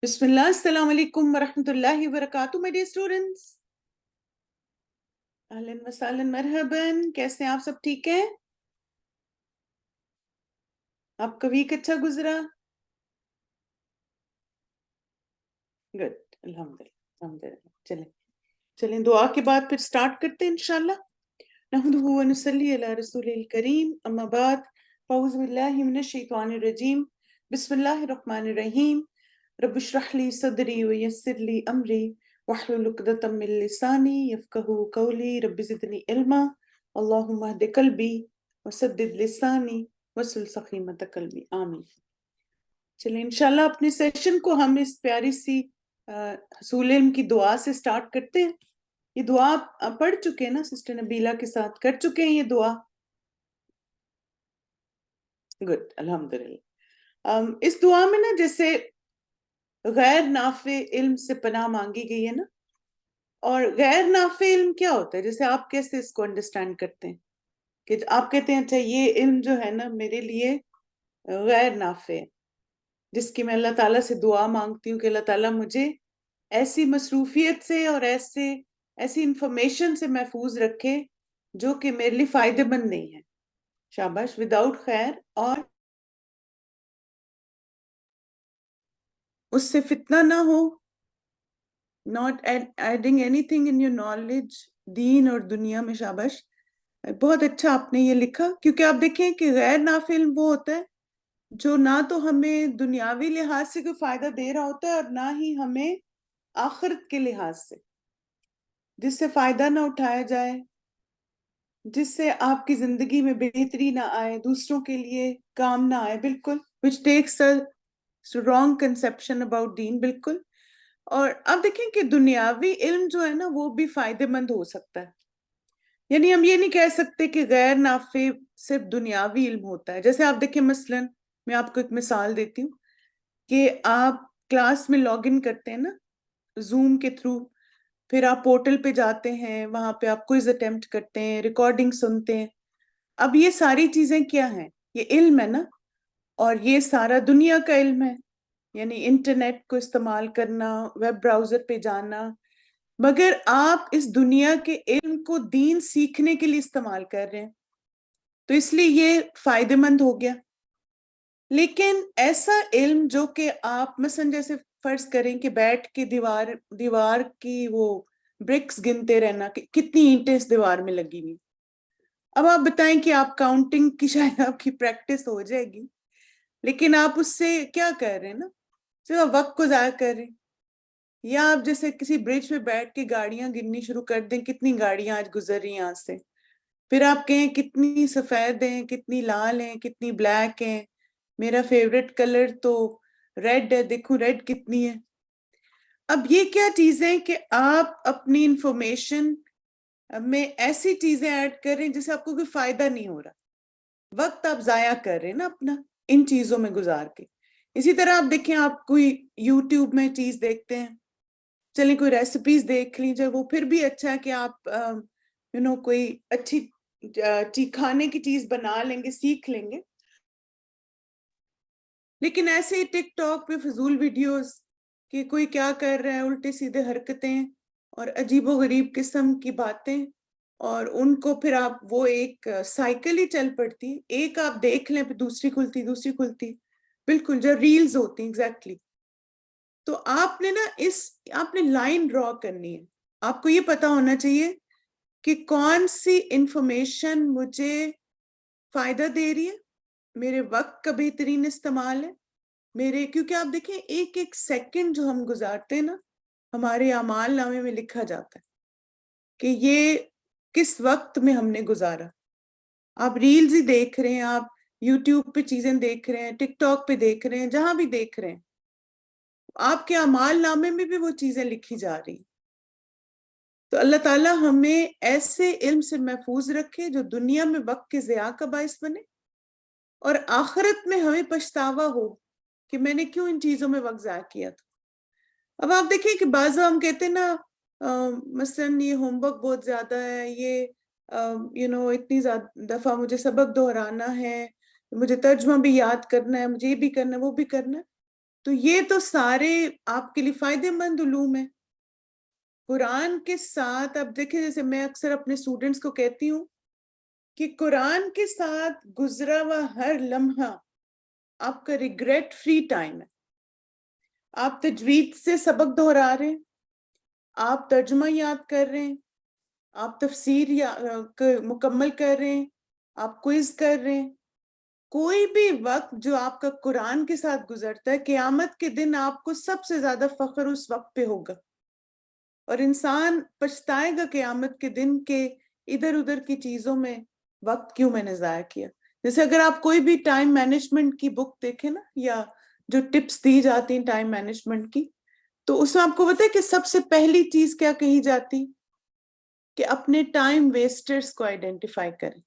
بسم اللہ السلام علیکم ورحمۃ اللہ وبرکاتہ my dear students. اہلاً وسہلاً مرحباً. کیسے ہیں آپ سب؟ ٹھیک ہیں؟ آپ کا ویک اچھا گزرا؟ گڈ الحمدللہ. چلیں دعا کے بعد پھر سٹارٹ کرتے ہیں انشاءاللہ. نحمدہ ونصلی علی رسول الکریم اما بعد فاعوذ باللہ من الشیطان الرجیم بسم اللہ الرحمن الرحیم رب اشرح لی صدری ویسر لی امری واحلل عقدۃ من لسانی یفقہوا قولی رب زدنی علما اللہم اہد قلبی وسدد لسانی واسلل سخیمۃ قلبی آمین. چلیں انشاءاللہ اپنے سیشن کو ہم اس پیاری سی حصول علم کی دعا سے سٹارٹ کرتے ہیں. یہ دعا آپ پڑھ چکے ہیں نا؟ سسٹر نبیلہ کے ساتھ کر چکے ہیں یہ دعا؟ گڈ الحمدللہ. اس دعا میں نا جیسے غیر نافع علم سے پناہ مانگی گئی ہے نا. اور غیر نافع علم کیا ہوتا ہے؟ جیسے آپ کیسے اس کو انڈرسٹینڈ کرتے ہیں کہ آپ کہتے ہیں اچھا یہ علم جو ہے نا میرے لیے غیر نافع ہے، جس کی میں اللہ تعالیٰ سے دعا مانگتی ہوں کہ اللہ تعالیٰ مجھے ایسی مصروفیت سے اور ایسی انفارمیشن سے محفوظ رکھے جو کہ میرے لیے فائدہ مند نہیں ہے. شاباش. وداؤٹ خیر، اور اس سے فتنہ نہ ہو. not adding anything in your knowledge دین اور دنیا میں. شاباش. بہت اچھا آپ نے یہ لکھا، کیونکہ آپ دیکھیں کہ غیر نافع علم وہ ہوتا ہے جو نہ تو ہمیں دنیاوی لحاظ سے کوئی فائدہ دے رہا ہوتا ہے اور نہ ہی ہمیں آخرت کے لحاظ سے، جس سے فائدہ نہ اٹھایا جائے، جس سے آپ کی زندگی میں بہتری نہ آئے، دوسروں کے لیے کام نہ آئے. بالکل. which takes a wrong conception about دین. بالکل. اور اب دیکھیں کہ دنیاوی علم جو ہے نا وہ بھی فائدہ مند ہو سکتا ہے. یعنی ہم یہ نہیں کہہ سکتے کہ غیر نافع صرف دنیاوی علم ہوتا ہے. جیسے آپ دیکھیں مثلاً میں آپ کو ایک مثال دیتی ہوں کہ آپ کلاس میں لاگ ان کرتے ہیں نا زوم کے تھرو، پھر آپ پورٹل پہ جاتے ہیں، وہاں پہ آپ کوئز اٹیمپٹ کرتے ہیں، ریکارڈنگ سنتے ہیں. اب یہ ساری چیزیں کیا ہیں؟ یہ علم ہے نا. اور یہ سارا دنیا کا علم ہے، یعنی انٹرنیٹ کو استعمال کرنا، ویب براؤزر پہ جانا. مگر آپ اس دنیا کے علم کو دین سیکھنے کے لیے استعمال کر رہے ہیں تو اس لیے یہ فائدہ مند ہو گیا. لیکن ایسا علم جو کہ آپ مثلا جیسے فرض کریں کہ بیٹھ کے دیوار کی وہ برکس گنتے رہنا کہ کتنی اینٹیں اس دیوار میں لگی ہوئی. اب آپ بتائیں کہ آپ کاؤنٹنگ کی شاید آپ کی پریکٹس ہو جائے گی، لیکن آپ اس سے کیا کر رہے ہیں نا؟ صرف وقت کو ضائع کر رہے ہیں. یا آپ جیسے کسی برج پہ بیٹھ کے گاڑیاں گننی شروع کر دیں، کتنی گاڑیاں آج گزر رہی ہیں یہاں سے، پھر آپ کہیں کتنی سفید ہیں، کتنی لال ہیں، کتنی بلیک ہیں، میرا فیوریٹ کلر تو ریڈ ہے، دیکھو ریڈ کتنی ہے. اب یہ کیا چیزیں کہ آپ اپنی انفارمیشن میں ایسی چیزیں ایڈ کر رہے ہیں جس سے آپ کو کوئی فائدہ نہیں ہو رہا، وقت آپ ضائع کر رہے ہیں نا اپنا ان چیزوں میں گزار کے. اسی طرح آپ دیکھیں آپ کوئی یوٹیوب میں چیز دیکھتے ہیں، چلیں کوئی ریسیپیز دیکھ لیجیے، وہ پھر بھی اچھا ہے کہ آپ کوئی اچھی کھانے کی چیز بنا لیں گے، سیکھ لیں گے. لیکن ایسے ہی ٹک ٹاک پہ فضول ویڈیوز کہ کوئی کیا کر رہا ہے، الٹے سیدھے حرکتیں اور عجیب و غریب قسم کی باتیں، اور ان کو پھر آپ وہ ایک سائیکل ہی چل پڑتی، ایک آپ دیکھ لیں پھر دوسری کھلتی. بالکل جو ریلز ہوتی ایگزیکٹلی. تو آپ نے نا آپ نے لائن ڈرا کرنی ہے. آپ کو یہ پتا ہونا چاہیے کہ کون سی انفارمیشن مجھے فائدہ دے رہی ہے، میرے وقت کا بہترین استعمال ہے کیونکہ آپ دیکھیں ایک ایک سیکنڈ جو ہم گزارتے ہیں نا ہمارے اعمال نامے میں لکھا جاتا ہے کہ یہ کس وقت میں ہم نے گزارا. آپ ریلز ہی دیکھ رہے ہیں، آپ یوٹیوب پہ چیزیں دیکھ رہے ہیں، ٹک ٹاک پہ دیکھ رہے ہیں، جہاں بھی دیکھ رہے ہیں، آپ کے اعمال نامے میں بھی وہ چیزیں لکھی جا رہی. تو اللہ تعالیٰ ہمیں ایسے علم سے محفوظ رکھے جو دنیا میں وقت کے ضیاع کا باعث بنے اور آخرت میں ہمیں پچھتاوا ہو کہ میں نے کیوں ان چیزوں میں وقت ضائع کیا تھا. اب آپ دیکھیں کہ بعض ہم کہتے ہیں نا مثلاً یہ ہوم ورک بہت زیادہ ہے، یہ اتنی زیادہ دفعہ مجھے سبق دہرانا ہے، مجھے ترجمہ بھی یاد کرنا ہے، مجھے یہ بھی کرنا ہے وہ بھی کرنا ہے. تو یہ تو سارے آپ کے لیے فائدے مند علوم ہیں. قرآن کے ساتھ اب دیکھیں، جیسے میں اکثر اپنے اسٹوڈنٹس کو کہتی ہوں کہ قرآن کے ساتھ گزرا ہوا ہر لمحہ آپ کا ریگریٹ فری ٹائم ہے. آپ تجوید سے سبق دہرا رہے ہیں، آپ ترجمہ یاد کر رہے ہیں، آپ تفسیر مکمل کر رہے ہیں، آپ کوئز کر رہے ہیں. کوئی بھی وقت جو آپ کا قرآن کے ساتھ گزرتا ہے، قیامت کے دن آپ کو سب سے زیادہ فخر اس وقت پہ ہوگا. اور انسان پچھتائے گا قیامت کے دن کہ ادھر ادھر کی چیزوں میں وقت کیوں میں نے ضائع کیا. جیسے اگر آپ کوئی بھی ٹائم مینجمنٹ کی بک دیکھیں نا، یا جو ٹپس دی جاتی ہیں ٹائم مینجمنٹ کی، تو اس میں آپ کو پتا ہے کہ سب سے پہلی چیز کیا کہی جاتی کہ اپنے ٹائم ویسٹرز کو آئیڈینٹیفائی کریں.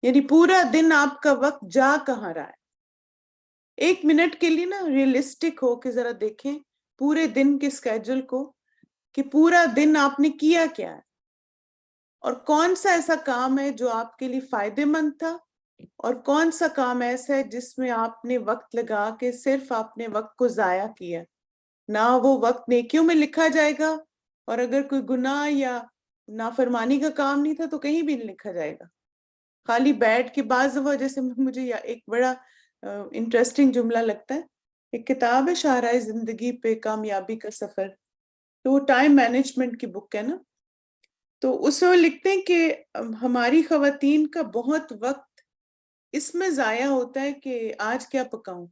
یعنی پورا دن آپ کا وقت جا کہاں رہا ہے. 1 منٹ کے لیے نا ریئلسٹک ہو کے ذرا دیکھیں پورے دن کے اسکیجول کو کہ پورا دن آپ نے کیا کیا ہے، اور کون سا ایسا کام ہے جو آپ کے لیے فائدے مند تھا، اور کون سا کام ایسا ہے جس میں آپ نے وقت لگا کے صرف آپ نے وقت کو ضائع کیا. نہ وہ وقت نیکیوں میں لکھا جائے گا، اور اگر کوئی گناہ یا نافرمانی کا کام نہیں تھا تو کہیں بھی نہیں لکھا جائے گا. خالی بیٹھ کے بعض دفعہ، جیسے مجھے ایک بڑا انٹرسٹنگ جملہ لگتا ہے، ایک کتاب ہے شاہراہ زندگی پہ کامیابی کا سفر، تو وہ ٹائم مینجمنٹ کی بک ہے نا. تو اس میں وہ لکھتے ہیں کہ ہماری خواتین کا بہت وقت اس میں ضائع ہوتا ہے کہ آج کیا پکاؤں.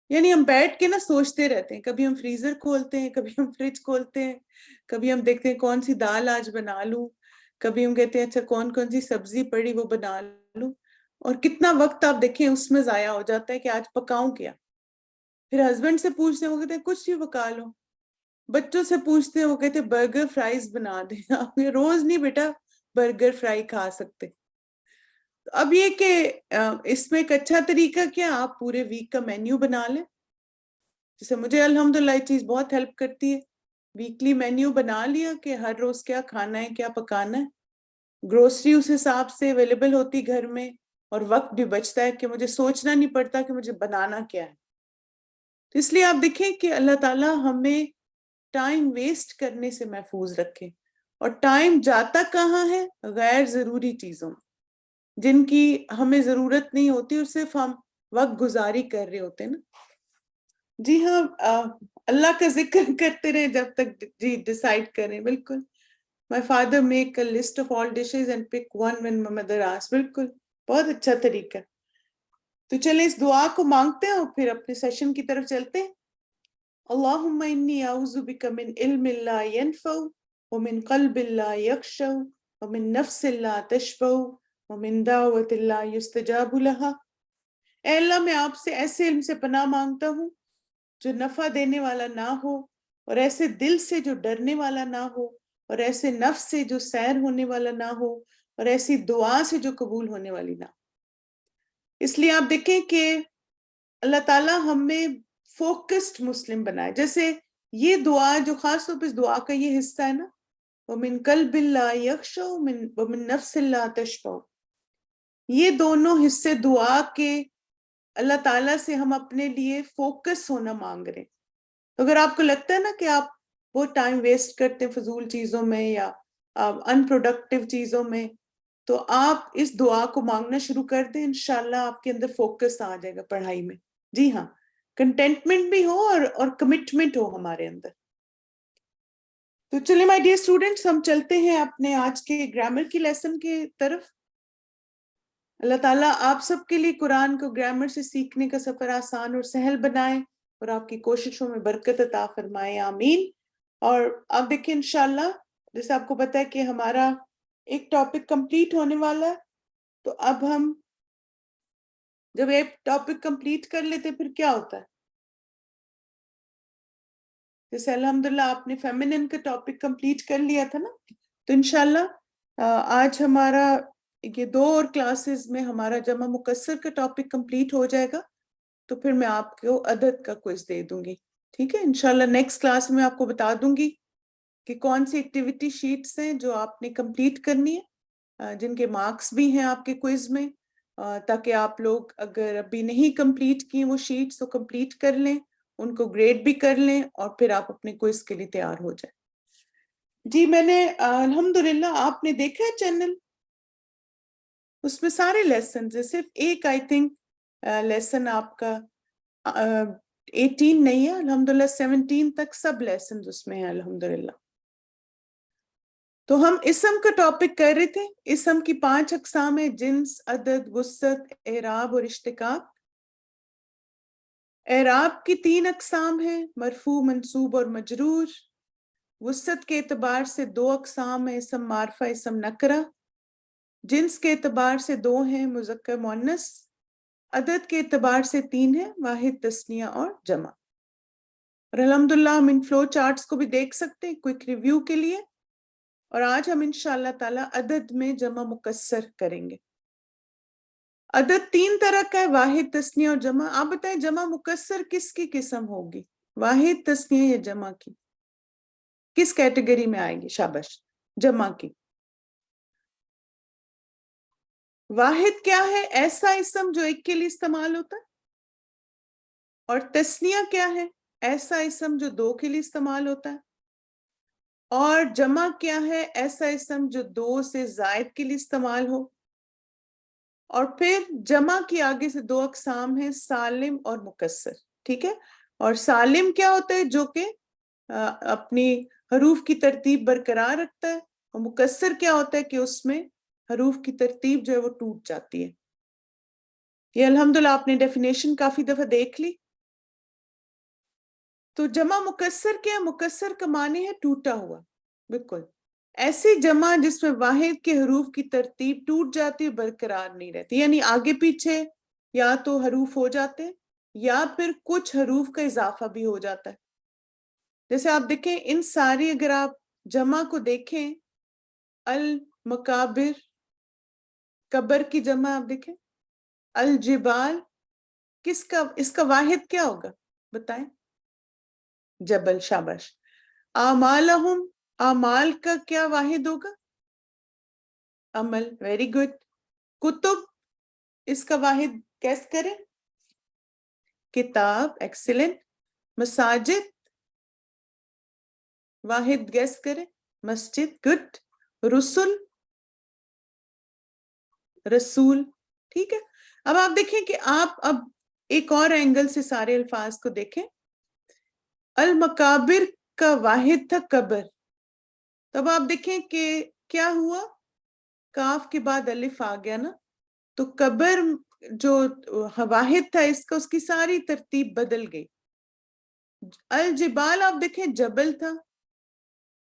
یعنی ہم بیٹھ کے نا سوچتے رہتے ہیں، کبھی ہم فریزر کھولتے ہیں، کبھی ہم فریج کھولتے ہیں، کبھی ہم دیکھتے ہیں کون سی دال آج بنا لوں، کبھی ہم کہتے ہیں اچھا کون کون سی سبزی پڑی وہ بنا لوں. اور کتنا وقت آپ دیکھیں اس میں ضائع ہو جاتا ہے کہ آج پکاؤں کیا. پھر ہسبینڈ سے پوچھتے ہیں، وہ کہتے ہیں کچھ بھی پکا لو. بچوں سے پوچھتے ہیں، وہ کہتے ہیں برگر فرائز بنا دیں. آپ روز نہیں بیٹا برگر فرائی کھا سکتے. اب یہ کہ اس میں ایک اچھا طریقہ کیا، آپ پورے ویک کا مینیو بنا لیں. جیسے مجھے الحمدللہ یہ چیز بہت ہیلپ کرتی ہے. ویکلی مینیو بنا لیا کہ ہر روز کیا کھانا ہے، کیا پکانا ہے. گروسری اس حساب سے اویلیبل ہوتی گھر میں، اور وقت بھی بچتا ہے کہ مجھے سوچنا نہیں پڑتا کہ مجھے بنانا کیا ہے. تو اس لیے آپ دیکھیں کہ اللہ تعالیٰ ہمیں ٹائم ویسٹ کرنے سے محفوظ رکھے. اور ٹائم جاتا کہاں ہے؟ غیر ضروری چیزوں میں جن کی ہمیں ضرورت نہیں ہوتی، اور صرف ہم وقت گزاری کر رہے ہوتے ہیں نا. جی ہاں، اللہ کا ذکر کرتے رہے جب تک جی ڈیسائیڈ کریں. بالکل. My father make a list of all dishes and pick one when my mother asks. بالکل، بہت اچھا طریقہ. تو چلیں اس دعا کو مانگتے ہیں اور پھر اپنے سیشن کی طرف چلتے ہیں. اللہم انی اعوذ بک من علم لا ینفع ومن قلب لا یخشع ومن نفس لا تشبع ومن دعوت لا یستجاب لها. اے اللہ، میں آپ سے ایسے علم سے پناہ مانگتا ہوں جو نفع دینے والا نہ ہو، اور ایسے دل سے جو ڈرنے والا نہ ہو، اور ایسے نفس سے جو سیر ہونے والا نہ ہو، اور ایسی دعا سے جو قبول ہونے والی نہ ہو. اس لیے آپ دیکھیں کہ اللہ تعالیٰ ہمیں فوکسڈ مسلم بنائے. جیسے یہ دعا جو خاص طور پہ اس دعا کا یہ حصہ ہے نا، وَمِن قَلْبٍ لَا يَخْشَعُ وَمِن نَفْسٍ لَا تَشْبَعُ، یہ دونوں حصے دعا کے اللہ تعالیٰ سے ہم اپنے لیے فوکس ہونا مانگ رہے ہیں. تو اگر آپ کو لگتا ہے نا کہ آپ بہت ٹائم ویسٹ کرتے ہیں فضول چیزوں میں یا ان پروڈکٹیو چیزوں میں، تو آپ اس دعا کو مانگنا شروع کر دیں. انشاءاللہ آپ کے اندر فوکس آ جائے گا پڑھائی میں. جی ہاں، کنٹینٹمنٹ بھی ہو اور کمٹمنٹ ہو ہمارے اندر. تو چلیں مائی ڈیئر اسٹوڈنٹس، ہم چلتے ہیں اپنے آج کے گرامر کی لیسن کی طرف. اللہ تعالیٰ آپ سب کے لیے قرآن کو گرامر سے سیکھنے کا سفر آسان اور سہل بنائے، اور آپ کی کوششوں میں برکت عطا فرمائے. آمین. اور آپ دیکھیں انشاءاللہ، جیسے آپ کو پتا ہے کہ ہمارا ایک ٹاپک کمپلیٹ ہونے والا ہے. تو اب ہم جب ایک ٹاپک کمپلیٹ کر لیتے پھر کیا ہوتا ہے؟ جیسے الحمدللہ آپ نے فیمینن کا ٹاپک کمپلیٹ کر لیا تھا نا، تو انشاءاللہ آج ہمارا یہ 2 اور کلاسز میں ہمارا جمع مکسر کا ٹاپک کمپلیٹ ہو جائے گا. تو پھر میں آپ کو عدد کا کوئز دے دوں گی. ٹھیک ہے، انشاءاللہ نیکسٹ کلاس میں آپ کو بتا دوں گی کہ کون سی ایکٹیویٹی شیٹس ہیں جو آپ نے کمپلیٹ کرنی ہے، جن کے مارکس بھی ہیں آپ کے کوئز میں. تاکہ آپ لوگ اگر ابھی نہیں کمپلیٹ کی وہ شیٹس تو کمپلیٹ کر لیں، ان کو گریڈ بھی کر لیں، اور پھر آپ اپنے کوئز کے لیے تیار ہو جائیں۔ جی میں نے الحمدللہ، آپ نے دیکھا ہے چینل، اس میں سارے لیسنز ہیں، صرف ایک آئی تھنک لیسن آپ کا 18 نہیں ہے، الحمدللہ 17 تک سب لیسنز اس میں ہیں الحمدللہ۔ تو ہم اسم کا ٹاپک کر رہے تھے۔ اسم کی 5 اقسام ہیں: جنس، عدد، وسعت، اعراب اور اشتقاق۔ اعراب کی 3 اقسام ہیں: مرفوع، منصوب اور مجرور۔ وسعت کے اعتبار سے 2 اقسام ہیں: اسم معرفہ، اسم نکرہ۔ جنس کے اعتبار سے 2 ہیں: مذکر مؤنث۔ عدد کے اعتبار سے 3 ہیں: واحد، تثنیہ اور جمع۔ اور الحمدللہ ہم ان فلو چارٹس کو بھی دیکھ سکتے ہیں کوئک ریویو کے لیے، اور آج ہم انشاءاللہ تعالی عدد میں جمع مکسر کریں گے۔ عدد 3 طرح کا ہے: واحد، تثنیہ اور جمع۔ آپ بتائیں جمع مکسر کس کی قسم ہوگی؟ واحد، تثنیہ یا جمع کی؟ کس کیٹیگری میں آئے گی؟ شاباش، جمع کی۔ واحد کیا ہے؟ ایسا اسم جو ایک کے لیے استعمال ہوتا ہے۔ اور تثنیہ کیا ہے؟ ایسا اسم جو 2 کے لیے استعمال ہوتا ہے۔ اور جمع کیا ہے؟ ایسا اسم جو 2 سے زائد کے لیے استعمال ہو۔ اور پھر جمع کی آگے سے 2 اقسام ہیں: سالم اور مکسر، ٹھیک ہے؟ اور سالم کیا ہوتا ہے؟ جو کہ اپنی حروف کی ترتیب برقرار رکھتا ہے، اور مکسر کیا ہوتا ہے کہ اس میں حروف کی ترتیب جو ہے وہ ٹوٹ جاتی ہے۔ یہ الحمدللہ آپ نے ڈیفینیشن کافی دفعہ دیکھ لی۔ تو جمع مکسر کیا ہے؟ مکسر کا معنی ہے ٹوٹا ہوا، بالکل ایسی جمع جس میں واحد کے حروف کی ترتیب ٹوٹ جاتی ہے، برقرار نہیں رہتی، یعنی آگے پیچھے یا تو حروف ہو جاتے ہیں یا پھر کچھ حروف کا اضافہ بھی ہو جاتا ہے۔ جیسے آپ دیکھیں ان ساری، اگر آپ جمع کو دیکھیں، المکابر، کبر کی جمع آپ دیکھیں، الجبال، اس کا واحد کیا ہوگا بتائیں؟ جبل، شاباش۔ اعمالہم، اعمال کا کیا واحد ہوگا؟ عمل، ویری گڈ۔ کتب، اس کا واحد کیس کریں؟ کتاب، ایکسیلنٹ۔ مساجد، واحد گیس کریں؟ مسجد، گڈ۔ رسل، رسول، ٹھیک ہے۔ اب آپ دیکھیں کہ آپ اب ایک اور اینگل سے سارے الفاظ کو دیکھیں۔ المکابر کا واحد تھا قبر، تب آپ دیکھیں کہ کیا ہوا؟ کاف کے بعد الف آ گیا نا، تو قبر جو واحد تھا اس کی ساری ترتیب بدل گئی۔ الجبال آپ دیکھیں جبل تھا،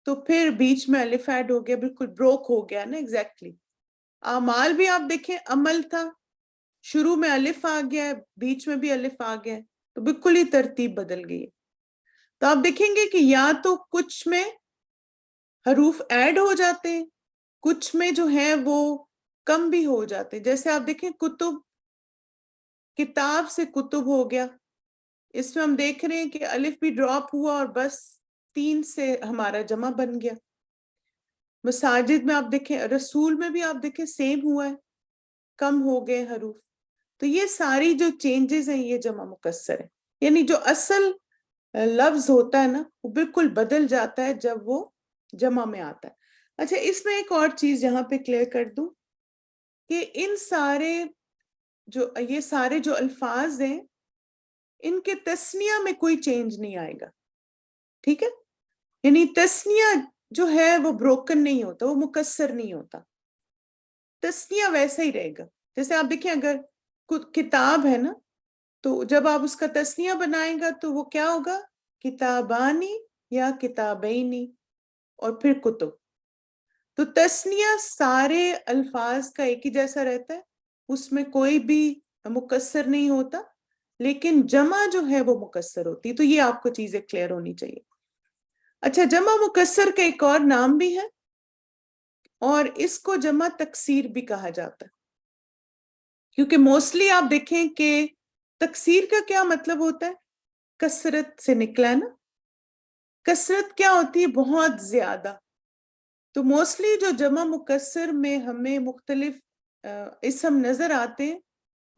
تو پھر بیچ میں الف ایڈ ہو گیا، بالکل بروک ہو گیا نا، ایگزیکٹلی۔ اعمال بھی آپ دیکھیں عمل تھا، شروع میں الف آ گیا ہے، بیچ میں بھی الف آ گیا ہے، تو بالکل ہی ترتیب بدل گئی ہے۔ تو آپ دیکھیں گے کہ یا تو کچھ میں حروف ایڈ ہو جاتے ہیں، کچھ میں جو ہے وہ کم بھی ہو جاتے ہیں۔ جیسے آپ دیکھیں کتب، کتاب سے کتب ہو گیا، اس میں ہم دیکھ رہے ہیں کہ الف بھی ڈراپ ہوا اور بس 3 سے ہمارا جمع بن گیا۔ مساجد میں آپ دیکھیں، رسول میں بھی آپ دیکھیں سیم ہوا ہے، کم ہو گئے حروف۔ تو یہ ساری جو چینجز ہیں یہ جمع مکسر ہے، یعنی جو اصل لفظ ہوتا ہے نا وہ بالکل بدل جاتا ہے جب وہ جمع میں آتا ہے۔ اچھا، اس میں ایک اور چیز یہاں پہ کلیئر کر دوں کہ یہ سارے جو الفاظ ہیں ان کے تثنیہ میں کوئی چینج نہیں آئے گا، ٹھیک ہے؟ یعنی تثنیہ جو ہے وہ بروکن نہیں ہوتا، وہ مکسر نہیں ہوتا، تثنیہ ویسا ہی رہے گا۔ جیسے آپ دیکھیں اگر کتاب ہے نا، تو جب آپ اس کا تثنیہ بنائیں گا تو وہ کیا ہوگا؟ کتابانی یا کتابینی، اور پھر کتب۔ تو تثنیہ سارے الفاظ کا ایک ہی جیسا رہتا ہے، اس میں کوئی بھی مکسر نہیں ہوتا، لیکن جمع جو ہے وہ مکسر ہوتی، تو یہ آپ کو چیزیں کلیئر ہونی چاہیے۔ اچھا، جمع مکسر کا ایک اور نام بھی ہے، اور اس کو جمع تکسیر بھی کہا جاتا ہے، کیونکہ موسٹلی آپ دیکھیں کہ تکسیر کا کیا مطلب ہوتا ہے؟ کثرت سے نکلا ہے نا، کثرت کیا ہوتی ہے؟ بہت زیادہ۔ تو موسٹلی جو جمع مکسر میں ہمیں مختلف اسم نظر آتے ہیں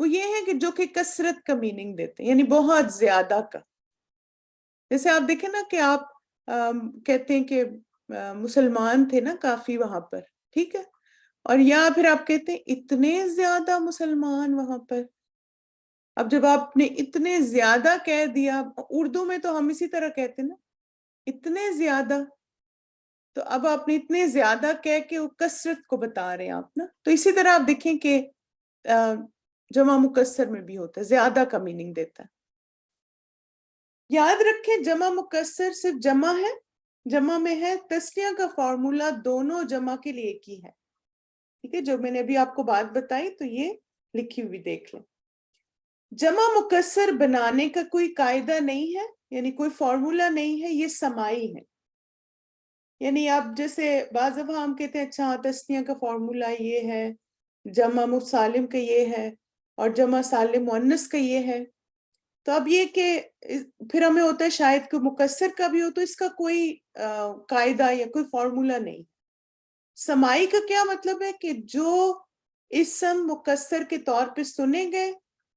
وہ یہ ہے کہ جو کہ کثرت کا میننگ دیتے ہیں، یعنی بہت زیادہ کا. جیسے آپ دیکھیں نا کہ آپ کہتے ہیں کہ مسلمان تھے نا کافی وہاں پر، ٹھیک ہے، اور یا پھر آپ کہتے ہیں اتنے زیادہ مسلمان وہاں پر. اب جب آپ نے اتنے زیادہ کہہ دیا، اردو میں تو ہم اسی طرح کہتے ہیں نا اتنے زیادہ، تو اب آپ نے اتنے زیادہ کہہ کے وہ کثرت کو بتا رہے ہیں آپ نا. تو اسی طرح آپ دیکھیں کہ جمع مکسر میں بھی ہوتا ہے، زیادہ کا میننگ دیتا ہے. یاد رکھیں جمع مکسر صرف جمع ہے، جمع میں ہے. تسنیہ کا فارمولا دونوں جمع کے لیے ایک ہی ہے، ٹھیک ہے. جو میں نے ابھی آپ کو بات بتائی تو یہ لکھی ہوئی دیکھ لیں. جمع مکسر بنانے کا کوئی قاعدہ نہیں ہے، یعنی کوئی فارمولا نہیں ہے، یہ سمائی ہے. یعنی آپ جیسے بعض دفعہ ہم کہتے ہیں اچھا تسنیہ کا فارمولا یہ ہے، جمع مسالم کا یہ ہے، اور جمع سالم مؤنث کا یہ ہے. تو اب یہ کہ پھر ہمیں ہوتا ہے شاید کوئی مکسر کا بھی ہو، تو اس کا کوئی قاعدہ یا کوئی فارمولا نہیں. سمائی کا کیا مطلب ہے کہ جو اسم مکسر کے طور پہ سنے گئے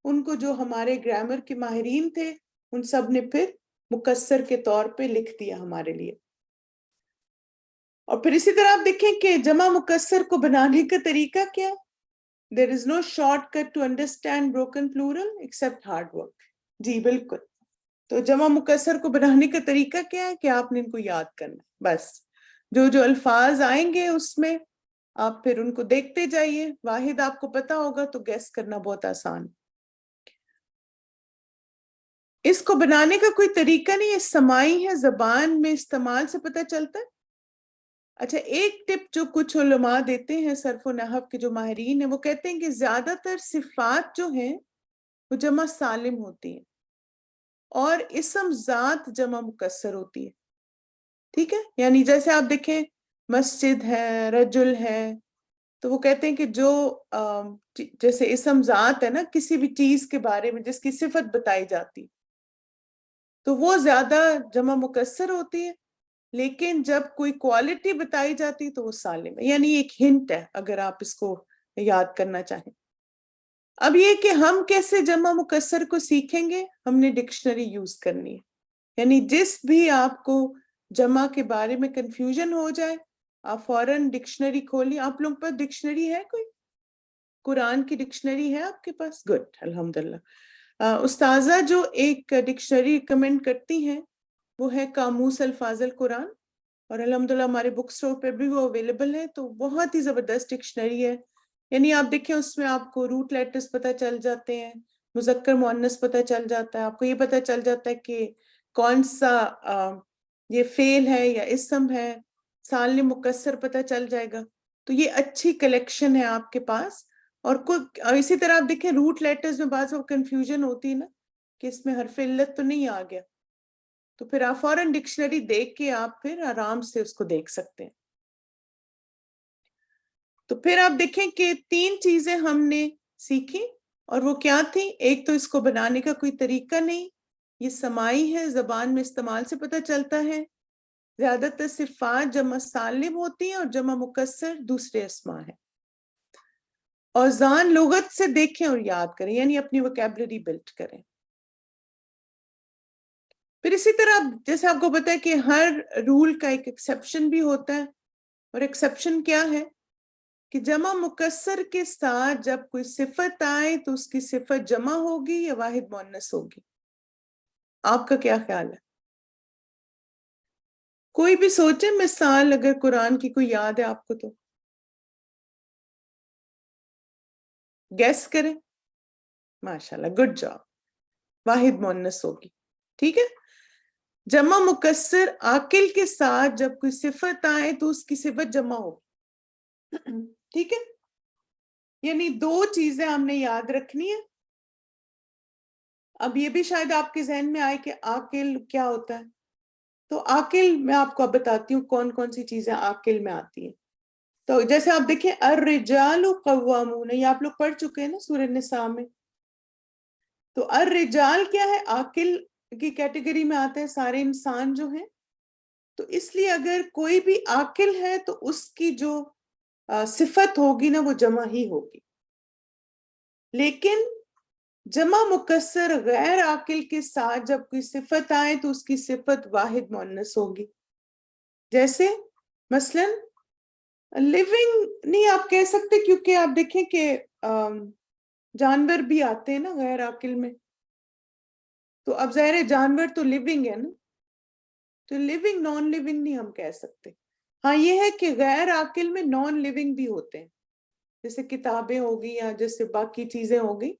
ان کو جو ہمارے گرامر کے ماہرین تھے ان سب نے پھر مکسر کے طور پہ لکھ دیا ہمارے لیے. اور پھر اسی طرح آپ دیکھیں کہ جمع مکسر کو بنانے کا طریقہ کیا ہے. There is no shortcut to understand broken plural except hard work. جی بالکل. تو جمع مکسر کو بنانے کا طریقہ کیا ہے کہ آپ نے ان کو یاد کرنا. بس جو جو الفاظ آئیں گے اس میں آپ پھر ان کو دیکھتے جائیے. واحد آپ کو پتا ہوگا تو گیس کرنا بہت آسان. اس کو بنانے کا کوئی طریقہ نہیں ہے، سمائی ہے، زبان میں استعمال سے پتہ چلتا ہے. اچھا ایک ٹپ جو کچھ علماء دیتے ہیں صرف و نحو کے جو ماہرین ہیں وہ کہتے ہیں کہ زیادہ تر صفات جو ہیں وہ جمع سالم ہوتی ہیں اور اسم ذات جمع مکسر ہوتی ہے، ٹھیک ہے. یعنی جیسے آپ دیکھیں مسجد ہے، رجل ہے، تو وہ کہتے ہیں کہ جو جیسے اسم ذات ہے نا کسی بھی چیز کے بارے میں جس کی صفت بتائی جاتی تو وہ زیادہ جمع مکسر ہوتی ہے، لیکن جب کوئی کوالٹی بتائی جاتی تو وہ سالم ہے. یعنی ایک ہنٹ ہے اگر آپ اس کو یاد کرنا چاہیں. اب یہ کہ ہم کیسے جمع مکسر کو سیکھیں گے، ہم نے ڈکشنری یوز کرنی ہے. یعنی جس بھی آپ کو جمع کے بارے میں کنفیوژن ہو جائے آپ فوراً ڈکشنری کھولیں. آپ لوگ پر ڈکشنری ہے کوئی؟ قرآن کی ڈکشنری ہے آپ کے پاس؟ گڈ، الحمدللہ. استاذہ جو ایک ڈکشنری ریکمینڈ کرتی ہیں وہ ہے قاموس الفاظ القرآن، اور الحمدللہ ہمارے بک اسٹور پہ بھی وہ اویلیبل ہے. تو بہت ہی زبردست ڈکشنری ہے. یعنی آپ دیکھیں اس میں آپ کو روٹ لیٹرز پتہ چل جاتے ہیں، مذکر مؤنث پتہ چل جاتا ہے، آپ کو یہ پتہ چل جاتا ہے کہ کون سا یہ فعل ہے یا اسم ہے، سالم مکسر پتہ چل جائے گا. تو یہ اچھی کلیکشن ہے آپ کے پاس. اور اسی طرح آپ دیکھیں روٹ لیٹرز میں بعض کنفیوژن ہوتی ہے نا کہ اس میں حرف علت تو نہیں آ گیا، تو پھر آپ فوراً ڈکشنری دیکھ کے آپ پھر آرام سے اس کو دیکھ سکتے ہیں. تو پھر آپ دیکھیں کہ 3 چیزیں ہم نے سیکھی اور وہ کیا تھی. ایک تو اس کو بنانے کا کوئی طریقہ نہیں، یہ سمائی ہے، زبان میں استعمال سے پتہ چلتا ہے. زیادہ تر صفات جمع سالم ہوتی ہیں اور جمع مکسر دوسرے اسماء ہیں. اوزان لغت سے دیکھیں اور یاد کریں، یعنی اپنی ووکیبلری بلڈ کریں. پھر اسی طرح جیسے آپ کو پتا ہے کہ ہر رول کا ایک ایکسیپشن بھی ہوتا ہے، اور ایکسیپشن کیا ہے کہ جمع مکسر کے ساتھ جب کوئی صفت آئے تو اس کی صفت جمع ہوگی یا واحد مؤنث ہوگی. آپ کا کیا خیال ہے؟ کوئی بھی سوچے مثال اگر قرآن کی کوئی یاد ہے آپ کو تو گیس کریں. ماشاءاللہ، گڈ جاب. واحد مؤنث ہوگی، ٹھیک ہے. جمع مکسر عاقل کے ساتھ جب کوئی صفت آئے تو اس کی صفت جمع ہوگی، ٹھیک ہے. یعنی 2 چیزیں ہم نے یاد رکھنی ہے. اب یہ بھی شاید آپ کے ذہن میں آئے کہ عاقل کیا ہوتا ہے. تو عاقل میں آپ کو اب بتاتی ہوں کون کون سی چیزیں عاقل میں آتی ہیں. تو جیسے آپ دیکھیں الرجال قوامون، یہ آپ لوگ پڑھ چکے ہیں نا سورہ نساء میں. تو الرجال کیا ہے؟ عاقل کی کیٹیگری میں آتے ہیں سارے انسان جو ہیں. تو اس لیے اگر کوئی بھی عاقل ہے تو اس کی جو صفت ہوگی نا وہ جمع ہی ہوگی. لیکن جمع مکسر غیر عاقل کے ساتھ جب کوئی صفت آئے تو اس کی صفت واحد مؤنث ہوگی. جیسے مثلاً لیونگ نہیں آپ کہہ سکتے، کیونکہ آپ دیکھیں کہ جانور بھی آتے ہیں نا غیر عاقل میں، تو اب ظاہر جانور تو لیونگ ہے نا، تو لیونگ نان لیونگ نہیں ہم کہہ سکتے. ہاں یہ ہے کہ غیر عاقل میں نان لیونگ بھی ہوتے ہیں، جیسے کتابیں ہوگی یا جیسے باقی چیزیں ہوگی،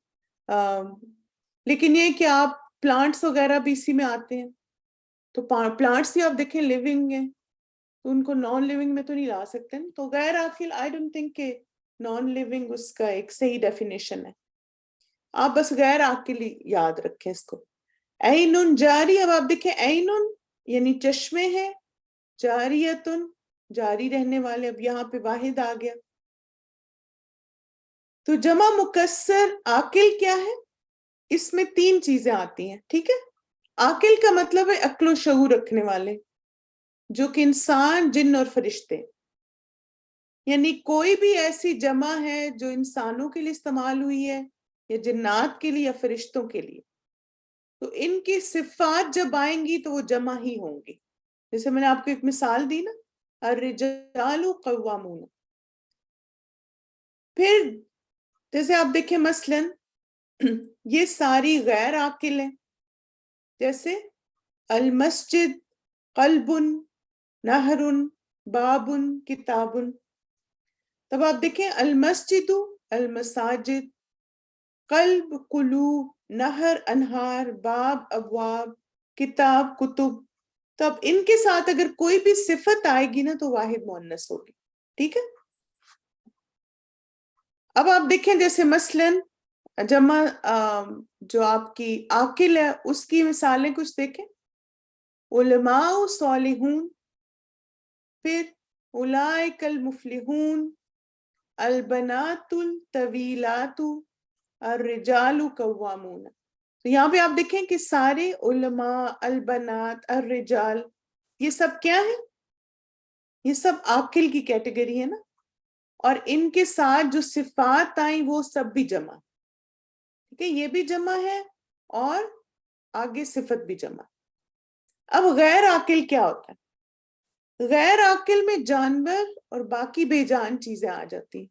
لیکن یہ کہ آپ پلانٹس وغیرہ بھی اسی میں آتے ہیں، تو پلانٹس بھی آپ دیکھیں لیونگ ہیں، تو ان کو نان لیونگ میں تو نہیں لا سکتے. تو غیر عاقل آئی ڈونٹ تھنک کہ نان لیونگ اس کا ایک صحیح ڈیفینیشن ہے. آپ بس غیر عاقل یاد رکھیں اس کو. عین جاری، اب آپ دیکھیں عین یعنی چشمے ہیں، جاریتن جاری رہنے والے، اب یہاں پہ واحد آ گیا. تو جمع مکسر عاقل کیا ہے؟ اس میں 3 چیزیں آتی ہیں، ٹھیک ہے. عاقل کا مطلب ہے عقل و شعور رکھنے والے، جو کہ انسان، جن اور فرشتے، یعنی کوئی بھی ایسی جمع ہے جو انسانوں کے لیے استعمال ہوئی ہے یا جنات کے لیے یا فرشتوں کے لیے، تو ان کی صفات جب آئیں گی تو وہ جمع ہی ہوں گی. جیسے میں نے آپ کو ایک مثال دی نا، الرجال قوامون. پھر جیسے آپ دیکھیں مثلاً یہ ساری غیر عاقل ہیں، جیسے المسجد، قلب، نہر، باب، کتاب. تب آپ دیکھیں المسجد، المساجد، قلب قلوب، نہر انہار، باب ابواب، کتاب کتب. تو اب ان کے ساتھ اگر کوئی بھی صفت آئے گی نا تو واحد مؤنث ہوگی، ٹھیک ہے. اب آپ دیکھیں جیسے مثلاً جمع جو آپ کی عاقل ہے اس کی مثالیں کچھ دیکھیں. علماء صالحون، پھر اولئک المفلحون، البنات الطویلات، الرجال قوامون. تو یہاں پہ آپ دیکھیں کہ سارے علماء، البنات، الرجال، یہ سب کیا ہے؟ یہ سب عاقل کی کیٹیگری ہے نا، اور ان کے ساتھ جو صفات آئیں وہ سب بھی جمع، ٹھیک ہے، یہ بھی جمع ہے اور آگے صفت بھی جمع. اب غیر عاقل کیا ہوتا ہے؟ غیر عاقل میں جانور اور باقی بے جان چیزیں آ جاتی ہیں،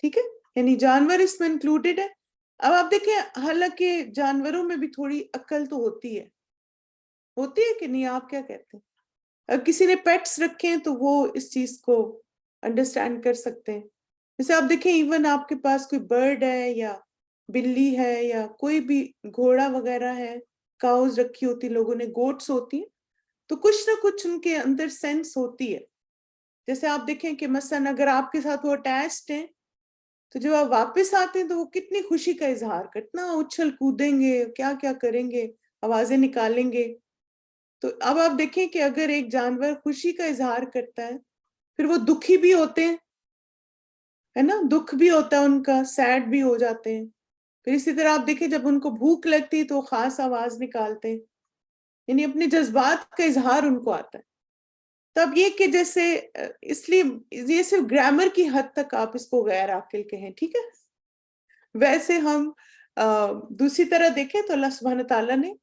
ٹھیک ہے، یعنی جانور اس میں انکلوڈڈ ہے. اب آپ دیکھیں حالانکہ جانوروں میں بھی تھوڑی عقل تو ہوتی ہے کہ نہیں، آپ کیا کہتے ہیں؟ اگر کسی نے پیٹس رکھے ہیں تو وہ اس چیز کو انڈرسٹینڈ کر سکتے ہیں. جیسے آپ دیکھیں ایون آپ کے پاس کوئی برڈ ہے یا بلی ہے یا کوئی بھی گھوڑا وغیرہ ہے، کاؤز رکھی ہوتی لوگوں نے، گوٹس ہوتی ہیں، تو کچھ نہ کچھ ان کے اندر سینس ہوتی ہے. جیسے آپ دیکھیں کہ مثلا اگر آپ کے ساتھ وہ اٹیچڈ ہیں تو جب آپ واپس آتے ہیں تو وہ کتنی خوشی کا اظہار، کتنا اچھل کودیں گے، کیا کیا کریں گے، آوازیں نکالیں گے. تو اب آپ دیکھیں کہ اگر ایک جانور خوشی کا اظہار کرتا ہے، پھر وہ دکھی بھی ہوتے ہیں، ہے نا، دکھ بھی ہوتا ہے ان کا، سیڈ بھی ہو جاتے ہیں. پھر اسی طرح آپ دیکھیں جب ان کو بھوک لگتی ہے تو وہ خاص آواز نکالتے ہیں، یعنی اپنے جذبات کا اظہار ان کو آتا ہے. تب یہ کہ جیسے اس لیے یہ صرف گرامر کی حد تک آپ اس کو غیر عاقل کہیں، ٹھیک ہے. ویسے ہم دوسری طرح دیکھیں تو اللہ سبحانہ تعالیٰ نے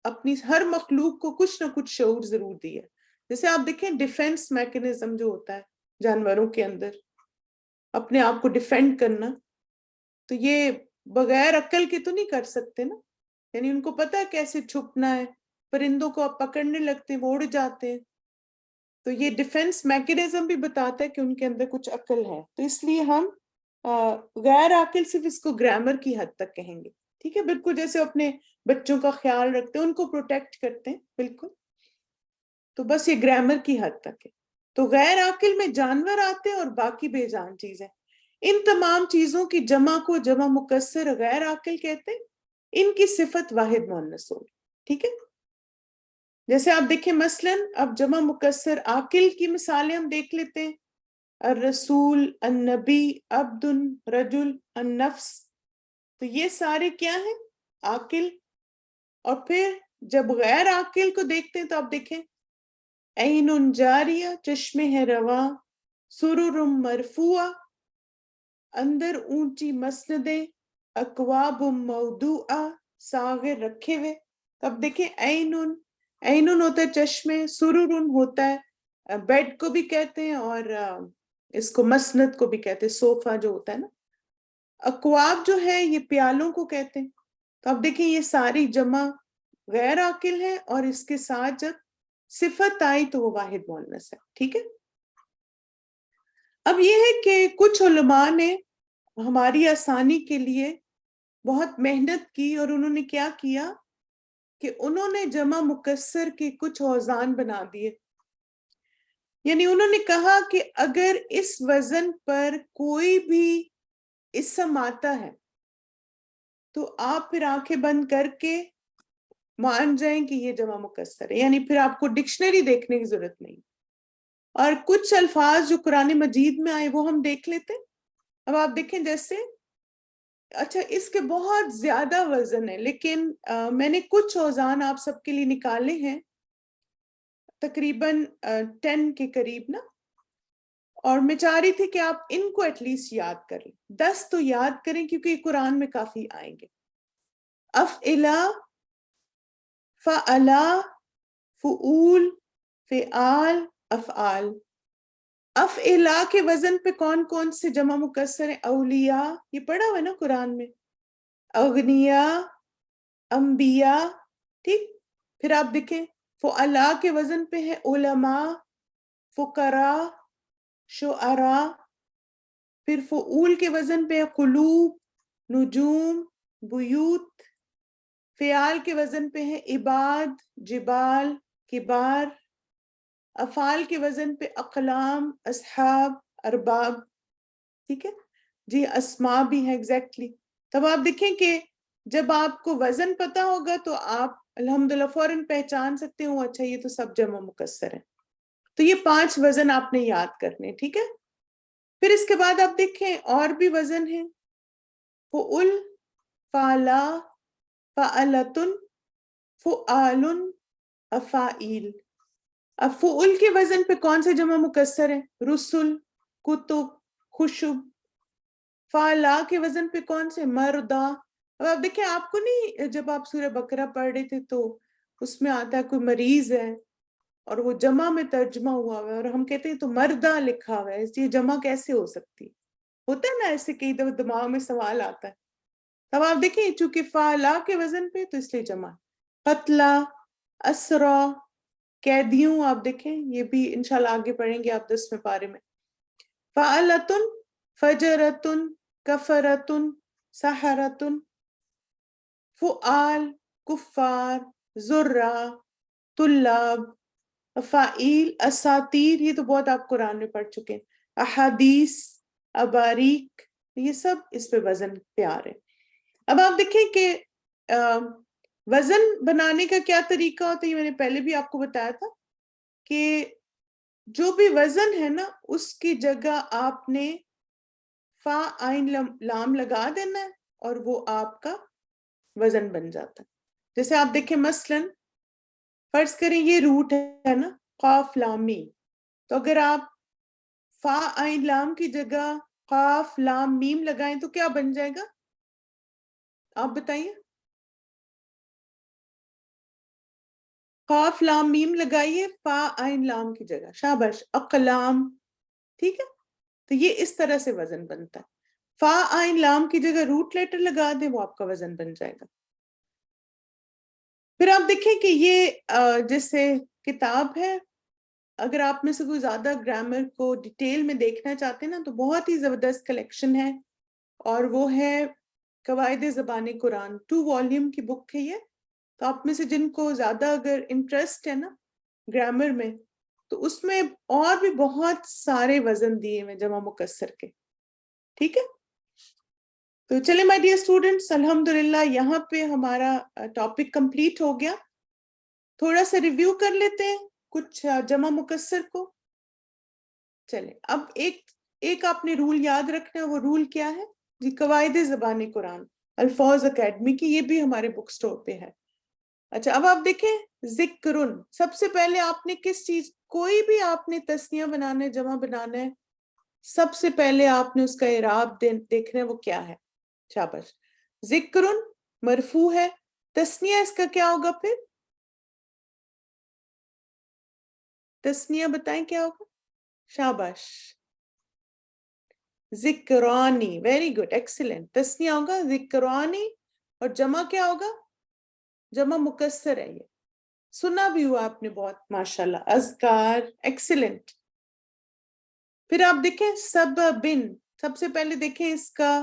اپنی ہر مخلوق کو کچھ نہ کچھ شعور ضرور دی ہے. جیسے آپ دیکھیں ڈیفینس میکنزم جو ہوتا ہے جانوروں کے اندر، اپنے آپ کو ڈیفینڈ کرنا، تو یہ بغیر عقل کے تو نہیں کر سکتے نا، یعنی ان کو پتہ ہے کیسے چھپنا ہے. پرندوں کو آپ پکڑنے لگتے ہیں وہ اڑ جاتے ہیں، تو یہ ڈیفینس میکنزم بھی بتاتا ہے کہ ان کے اندر کچھ عقل ہے. تو اس لیے ہم غیر عاقل صرف اس کو گرامر کی حد تک کہیں گے، ٹھیک ہے. بالکل جیسے اپنے بچوں کا خیال رکھتے ہیں، ان کو پروٹیکٹ کرتے ہیں، بالکل، تو بس یہ گرامر کی حد تک ہے. تو غیر عاقل میں جانور آتے ہیں اور باقی بے جان چیزیں. ان تمام چیزوں کی جمع کو جمع مکسر غیر عاقل کہتے ہیں. ان کی صفت واحد مؤنث ہوگی، ٹھیک ہے. جیسے آپ دیکھیں مثلاً اب جمع مکسر عاقل کی مثالیں ہم دیکھ لیتے ہیں. الرسول، النبی، عبد، رجل، النفس. تو یہ سارے کیا ہیں؟ عاقل. اور پھر جب غیر عاقل کو دیکھتے ہیں تو آپ دیکھیں عین جاریہ، چشمے ہے رواں، سرر مرفوعہ، اندر اونچی مسندیں، اکواب موضوعہ، ساغر رکھے ہوئے. اب دیکھیں عینن، عینن ہوتا ہے چشمے، سررن ہوتا ہے بیڈ کو بھی کہتے ہیں، اور اس کو مسند کو بھی کہتے ہیں، صوفہ جو ہوتا ہے نا. اکواب جو ہے یہ پیالوں کو کہتے ہیں. تو اب دیکھیں یہ ساری جمع غیر عاقل ہے، اور اس کے ساتھ جب صفت آئی تو وہ واحد مؤنث ہے. ٹھیک ہے. اب یہ ہے کہ کچھ علماء نے ہماری آسانی کے لیے بہت محنت کی، اور انہوں نے کیا کیا کہ انہوں نے جمع مکسر کے کچھ اوزان بنا دیے. یعنی انہوں نے کہا کہ اگر اس وزن پر کوئی بھی اسم آتا ہے تو آپ پھر آنکھیں بند کر کے مان جائیں کہ یہ جمع مکسر ہے. یعنی پھر آپ کو ڈکشنری دیکھنے کی ضرورت نہیں. اور کچھ الفاظ جو قرآن مجید میں آئے وہ ہم دیکھ لیتے. اب آپ دیکھیں جیسے، اچھا اس کے بہت زیادہ وزن ہے، لیکن میں نے کچھ اوزان آپ سب کے لیے نکالے ہیں، تقریباً 10 کے قریب نا. اور میں چاہ رہی تھی کہ آپ ان کو ایٹ لیسٹ یاد کر لیں. 10 تو یاد کریں کیونکہ یہ قرآن میں کافی آئیں گے. افعلا، فعلا، فعول، فعال، افعال. افعلا کے وزن پہ کون کون سے جمع مکسر ہیں؟ اولیاء، یہ پڑھا ہوا ہے نا قرآن میں. اغنیاء، انبیاء. ٹھیک. پھر آپ دیکھیں فعلا کے وزن پہ ہے علماء، فقراء، شعراء. پھر فعول کے وزن پہ ہے قلوب، نجوم، بیوت. فعال کے وزن پہ ہے عباد، جبال، کبار. افعال کے وزن پہ اقلام، اصحاب، ارباب. ٹھیک ہے جی. اسماء بھی ہے ایگزیکٹلی. تب آپ دیکھیں کہ جب آپ کو وزن پتا ہوگا تو آپ الحمدللہ فوراً پہچان سکتے ہو اچھا یہ تو سب جمع مکسر ہے. تو یہ 5 وزن آپ نے یاد کرنے. ٹھیک ہے. پھر اس کے بعد آپ دیکھیں اور بھی وزن ہیں. فعل، فعلا، فعلتن، فعال، افائل. اب فعل کے وزن پہ کون سے جمع مکسر ہیں؟ رسل، کتب، خشب. فعلا کے وزن پہ کون سے؟ مردا. اب آپ دیکھیں آپ کو نہیں، جب آپ سورہ بقرہ پڑھ رہے تھے تو اس میں آتا ہے کوئی مریض ہے اور وہ جمع میں ترجمہ ہوا ہوا ہے، اور ہم کہتے ہیں تو مردہ لکھا ہوا ہے، اس لیے جمع کیسے ہو سکتی؟ ہوتا ہے نا ایسے کئی دفعہ دماغ میں سوال آتا ہے. تب آپ دیکھیں چونکہ فعلا کے وزن پہ تو اس لیے جمع. قتلا، اسرا، قیدیوں. آپ دیکھیں یہ بھی انشاءاللہ آگے پڑھیں گے آپ 10ویں پارے میں. فعلتن، فجرتن، کفرتن، سحرتن. فعال، کفار، زرا، طلاب. فائل، اساطیر، یہ تو بہت آپ قرآن میں پڑھ چکے ہیں. احادیث، اباریک. یہ سب اس پہ وزن پہ آ رہے ہیں. اب آپ دیکھیں کہ وزن بنانے کا کیا طریقہ ہوتا ہے. یہ میں نے پہلے بھی آپ کو بتایا تھا کہ جو بھی وزن ہے نا اس کی جگہ آپ نے فا عین لام لگا دینا ہے اور وہ آپ کا وزن بن جاتا ہے. جیسے آپ دیکھیں مثلا فرض کریں یہ روٹ ہے نا قاف لام میم، تو اگر آپ فا عین لام کی جگہ قاف لام میم لگائیں تو کیا بن جائے گا؟ آپ بتائیے. قاف لام میم لگائیے فا عین لام کی جگہ. شاباش. اقلام. ٹھیک ہے. تو یہ اس طرح سے وزن بنتا ہے. فا عین لام کی جگہ روٹ لیٹر لگا دیں وہ آپ کا وزن بن جائے گا. پھر آپ دیکھیں کہ یہ جیسے کتاب ہے، اگر آپ میں سے کوئی زیادہ گرامر کو ڈیٹیل میں دیکھنا چاہتے ہیں نا تو بہت ہی زبردست کلیکشن ہے، اور وہ ہے قواعد زبان قرآن. 2 والیوم کی بک ہے یہ. تو آپ میں سے جن کو زیادہ اگر انٹرسٹ ہے نا گرامر میں تو اس میں اور بھی بہت سارے وزن دیے ہیں جمع مکسر کے. ٹھیک ہے. تو چلے مائی ڈیئر اسٹوڈنٹس، الحمدللہ یہاں پہ ہمارا ٹاپک کمپلیٹ ہو گیا. تھوڑا سا ریویو کر لیتے ہیں کچھ جمع مکسر کو. چلے اب ایک آپ نے رول یاد رکھنا ہے. وہ رول کیا ہے جی؟ قواعد زبان قرآن الفاظ اکیڈمی کی، یہ بھی ہمارے بک سٹور پہ ہے. اچھا اب آپ دیکھیں ذکرن. سب سے پہلے آپ نے کس چیز، کوئی بھی آپ نے تسنیہ بنانا ہے، جمع بنانا ہے، سب سے پہلے آپ نے اس کا اعراب دیکھنا ہے وہ کیا ہے. شاباش. ذکرن مرفوع ہے, تسنیہ اس کا کیا ہوگا پھر؟ تسنیہ بتائیں کیا ہوگا؟ شاباش. ذکرانی, ویری گڈ, ایکسیلنٹ. تسنیہ ہوگا ذکرانی, اور جمع کیا ہوگا؟ جمع مکسر ہے. یہ سنا بھی ہوا آپ نے بہت, ماشاءاللہ. اذکار, ایکسیلنٹ. پھر آپ دیکھیں سببن, سب سے پہلے دیکھیں اس کا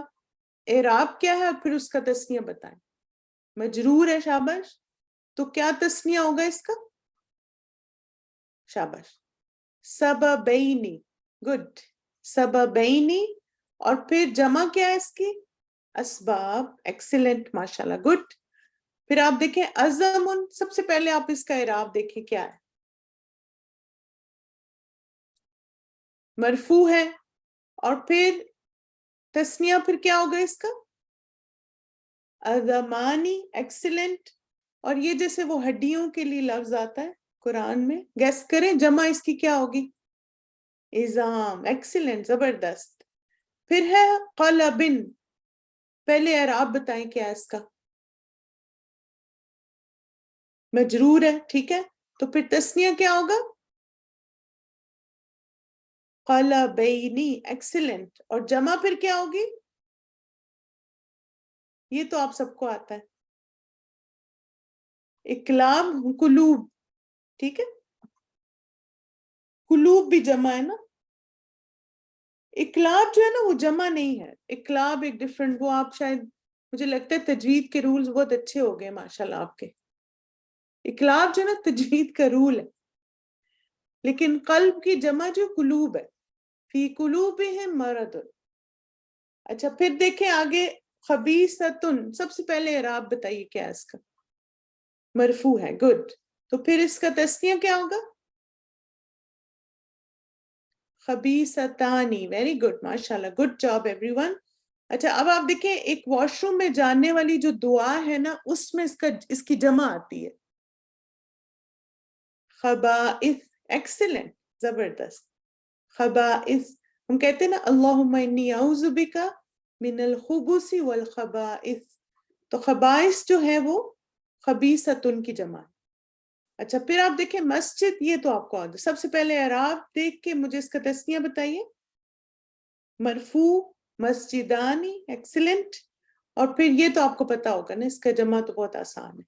اعراب کیا ہے اور پھر اس کا تسنیہ بتائیں. مجرور ہے, شاباش. تو کیا تسنیہ ہوگا اس کا؟ شاباش. سببینی, گڈ. سببینی, اور پھر جمع کیا ہے اس کی؟ اسباب, ایکسیلنٹ, ماشاءاللہ, گڈ. پھر آپ دیکھیں ازمن, سب سے پہلے آپ اس کا اعراب دیکھیں کیا ہے. مرفوع ہے, اور پھر تسنیہ پھر کیا ہوگا اس کا؟ ازمانی, ایکسیلنٹ. اور یہ جیسے وہ ہڈیوں کے لیے لفظ آتا ہے قرآن میں, گیس کریں جمع اس کی کیا ہوگی؟ عظام, ایکسیلنٹ, زبردست. پھر ہے قلبن, پہلے اعراب بتائیں کیا ہے اس کا؟ مجرور ہے, ٹھیک ہے. تو پھر تسنیہ کیا ہوگا؟ قلبینی, ایکسیلنٹ. اور جمع پھر کیا ہوگی؟ یہ تو آپ سب کو آتا ہے, اقلاب, قلوب, ٹھیک ہے. قلوب بھی جمع ہے نا. اقلاب جو ہے نا وہ جمع نہیں ہے, اقلاب ایک ڈفرنٹ, وہ آپ شاید, مجھے لگتا ہے تجوید کے رولز بہت اچھے ہو گئے ماشاءاللہ آپ کے. اقلاب جو ہے نا تجوید کا رول ہے, لیکن قلب کی جمع جو قلوب ہے. فی قلوبہم مرض. اچھا پھر دیکھیں آگے, خبیثۃن, سب سے پہلے اعراب بتائیے کیا ہے اس کا؟ مرفوع ہے, گڈ. تو پھر اس کا تسنیہ کیا ہوگا؟ خبیثتانی, ویری گڈ, ماشاءاللہ, گڈ جاب ایوری ون. اچھا اب آپ دیکھیں ایک واش روم میں جانے والی جو دعا ہے نا, اس میں اس کی جمع آتی ہے خبائث, ایکسیلنٹ, زبردست. خبائث, ہم کہتے ہیں نا اللہم انی اعوذ بک من الخبث والخبائث, تو خبائث جو ہے وہ خبیثتن کی جمع ہے. اچھا پھر آپ دیکھیں مسجد, یہ تو آپ کو آگے, سب سے پہلے اعراب دیکھ کے مجھے اس کا تسنیہ بتائیے. مرفوع, مسجدانی, ایکسیلنٹ. اور پھر یہ تو آپ کو پتا ہوگا نا, اس کا جمع تو بہت آسان ہے,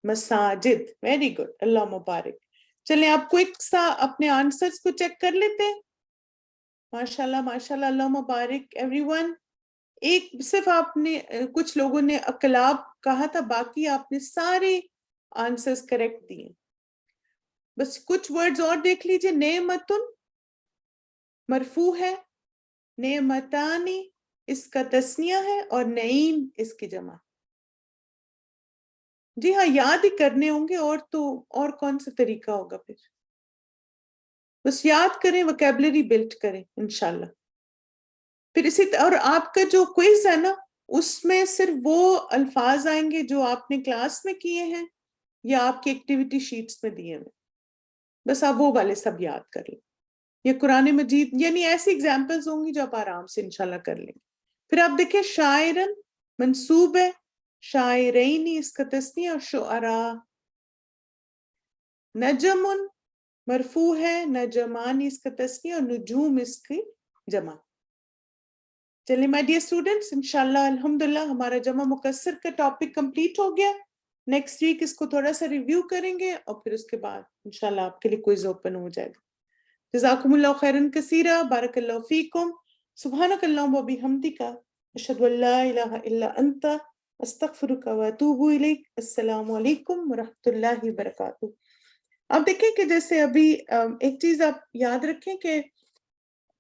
مساجد, ویری گڈ, اللہ مبارک. چلیں آپ کو ایک سا اپنے آنسرز کو چیک کر لیتے ہیں. ماشاءاللہ ماشاءاللہ, اللہ مبارک ایوری ون. ایک صرف آپ نے, کچھ لوگوں نے اقلاب کہا تھا, باقی آپ نے سارے آنسرز کریکٹ دیے. بس کچھ ورڈز اور دیکھ لیجئے. نعمتن مرفوع ہے, نعمتانی اس کا تسنیہ ہے, اور نعیم اس کی جمع. جی ہاں, یاد ہی کرنے ہوں گے, اور تو اور کون سا طریقہ ہوگا پھر؟ بس یاد کریں, وکیبلری بلڈ کریں انشاءاللہ. پھر اسی اور آپ کا جو کوئز ہے نا, اس میں صرف وہ الفاظ آئیں گے جو آپ نے کلاس میں کیے ہیں یا آپ کی ایکٹیویٹی شیٹس میں دیے ہیں, بس آپ وہ والے سب یاد کر لیں. یا قرآن مجید, یعنی ایسی ایگزامپلز ہوں گی جو آپ آرام سے انشاءاللہ کر لیں گے. پھر آپ دیکھیں شاعرن منصوب ہے, شاعرینی اس کا تسنیہ, اور شعراء. نجمن مرفوع ہے, نجمانی اس کا تسنیہ, اور نجوم اس کی جمع. چلیں مائی ڈیئر اسٹوڈنٹس, انشاءاللہ الحمدللہ ہمارا جمع مکسر کا ٹاپک کمپلیٹ ہو گیا. نیکسٹ ویک اس کو تھوڑا سا ریویو کریں گے, اور پھر اس کے بعد انشاءاللہ آپ کے لیے کوئز اوپن ہو جائے گا. جزاکم اللہ خیرا کثیرا, بارک اللہ فیکم, سبحانک اللہم و بحمدک, اشہد ان لا الہ الا انت, استغفرک و اتوب الیک. السلام علیکم ورحمۃ اللہ وبرکاتہ. اب دیکھیں کہ جیسے ابھی ایک چیز آپ یاد رکھیں کہ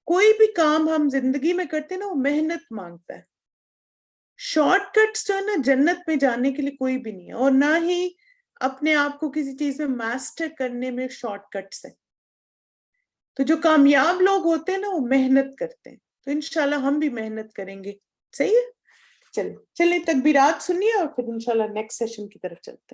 کوئی بھی کام ہم زندگی میں کرتے ہیں نا, وہ محنت مانگتا ہے. شارٹ کٹس جو ہے نا جنت میں جانے کے لیے کوئی بھی نہیں ہے, اور نہ ہی اپنے آپ کو کسی چیز میں ماسٹر کرنے میں شارٹ کٹس ہیں. تو جو کامیاب لوگ ہوتے ہیں نا وہ محنت کرتے ہیں. تو انشاءاللہ ہم بھی محنت کریں گے, صحیح ہے. چلیں تکبیرات سنیے, اور پھر انشاءاللہ نیکسٹ سیشن کی طرف چلتے ہیں.